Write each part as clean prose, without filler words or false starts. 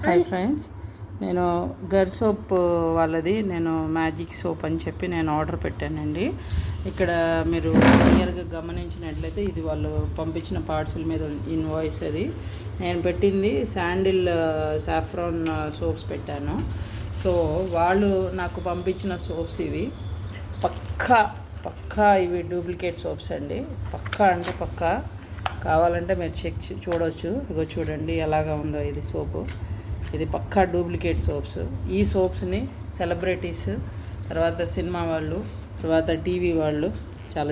Hi friends, నేను గర్ soap వాళ్ళది మ్యాజిక్ సోప్ అని చెప్పి నేను ఆర్డర్ పెట్టానండి. ఇక్కడ మీరు క్లియర్గా గమనించినట్లయితే ఇది వాళ్ళు పంపించిన పార్సల్ మీద ఇన్వాయిస్. అది నేను పెట్టింది శాండిల్ సాఫ్రాన్ సోప్స్ పెట్టాను. సో వాళ్ళు నాకు పంపించిన సోప్స్ ఇవి పక్కా ఇవి డూప్లికేట్ సోప్స్ అండి. పక్కా అంటే పక్కా. కావాలంటే మీరు చూడవచ్చు. ఇగో చూడండి ఎలాగా ఉందో ఇది సోపు. ఇది పక్కా డూప్లికేట్ సోప్స్. ఈ సోప్స్ని సెలబ్రిటీస్, తర్వాత సినిమా వాళ్ళు, తర్వాత టీవీ వాళ్ళు,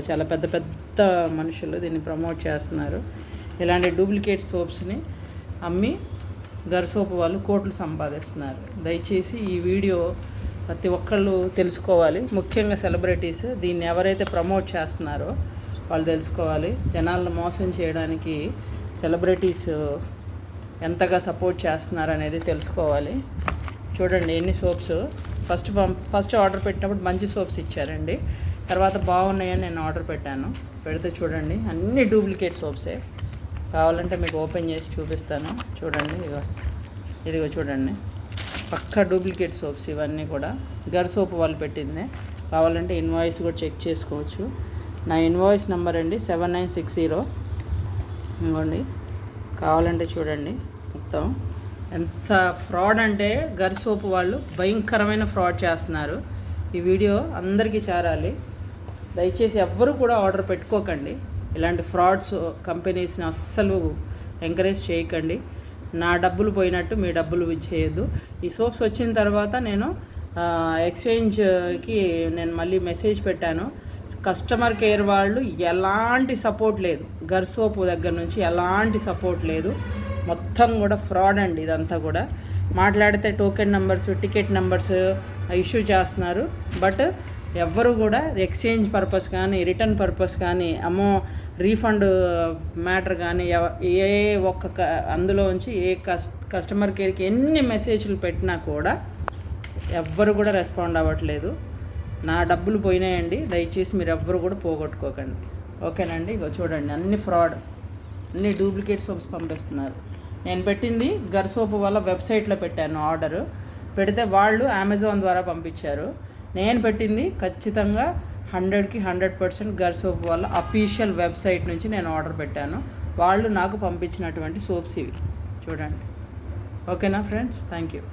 చాలా పెద్ద పెద్ద మనుషులు దీన్ని ప్రమోట్ చేస్తున్నారు. ఇలాంటి డూప్లికేట్ సోప్స్ని అమ్మి గర్ సోప్ వాళ్ళు కోట్లు సంపాదిస్తున్నారు. దయచేసి ఈ వీడియో ప్రతి ఒక్కళ్ళు తెలుసుకోవాలి. ముఖ్యంగా సెలబ్రిటీస్ దీన్ని ఎవరైతే ప్రమోట్ చేస్తున్నారో వాళ్ళు తెలుసుకోవాలి. జనాలను మోసం చేయడానికి సెలబ్రిటీస్ ఎంతగా సపోర్ట్ చేస్తున్నారు అనేది తెలుసుకోవాలి. చూడండి ఎన్ని సోప్స్. ఫస్ట్ ఆర్డర్ పెట్టినప్పుడు మంచి సోప్స్ ఇచ్చారండి. తర్వాత బాగున్నాయని నేను ఆర్డర్ పెట్టాను. పెడితే చూడండి అన్ని డూప్లికేట్ సోప్సే. కావాలంటే మీకు ఓపెన్ చేసి చూపిస్తాను. చూడండి ఇదిగో చూడండి పక్కా డూప్లికేట్ సోప్స్ ఇవన్నీ కూడా. గర్ సోప్ వాళ్ళు పెట్టిందే. కావాలంటే ఇన్వాయిస్ కూడా చెక్ చేసుకోవచ్చు. నా ఇన్వాయిస్ నెంబర్ అండి 7960. ఇవ్వండి, కావాలంటే చూడండి. మొత్తం ఎంత ఫ్రాడ్ అంటే గర్ సోప్ వాళ్ళు భయంకరమైన ఫ్రాడ్ చేస్తున్నారు. ఈ వీడియో అందరికీ చేరాలి. దయచేసి ఎవ్వరూ కూడా ఆర్డర్ పెట్టుకోకండి. ఇలాంటి ఫ్రాడ్స్ కంపెనీస్ని అస్సలు ఎంకరేజ్ చేయకండి. నా డబ్బులు పోయినట్టు మీ డబ్బులు చేయొద్దు. ఈ సోప్స్ వచ్చిన తర్వాత నేను ఎక్స్చేంజ్కి మళ్ళీ మెసేజ్ పెట్టాను. కస్టమర్ కేర్ వాళ్ళు ఎలాంటి సపోర్ట్ లేదు. గర్ సోప్ దగ్గర నుంచి ఎలాంటి సపోర్ట్ లేదు. మొత్తం కూడా ఫ్రాడ్ అండి. ఇదంతా కూడా మాట్లాడితే token numbers, ticket numbers issue చేస్తున్నారు. బట్ ఎవ్వరు కూడా ఎక్స్చేంజ్ పర్పస్ కానీ, రిటర్న్ పర్పస్ కానీ, రీఫండ్ మ్యాటర్ కానీ అందులోంచి కస్టమర్ కేర్కి ఎన్ని మెసేజ్లు పెట్టినా కూడా ఎవ్వరు కూడా రెస్పాండ్ అవ్వట్లేదు. నా డబ్బులు పోయినాయండి. దయచేసి మీరు ఎవ్వరు కూడా పోగొట్టుకోకండి. ఓకేనండి. ఇగో చూడండి అన్ని ఫ్రాడ్, అన్ని డూప్లికేట్ సోప్స్ పంపిస్తున్నారు. నేను పెట్టింది గర్ సోప్ వాళ్ళ వెబ్సైట్లో పెట్టాను ఆర్డర్. పెడితే వాళ్ళు అమెజాన్ ద్వారా పంపించారు. నేను పెట్టింది ఖచ్చితంగా 100కి 100% గర్ సోప్ వాళ్ళ అఫీషియల్ వెబ్సైట్ నుంచి నేను ఆర్డర్ పెట్టాను. వాళ్ళు నాకు పంపించినటువంటి సోప్స్ ఇవి చూడండి. ఓకేనా ఫ్రెండ్స్, థ్యాంక్ యూ.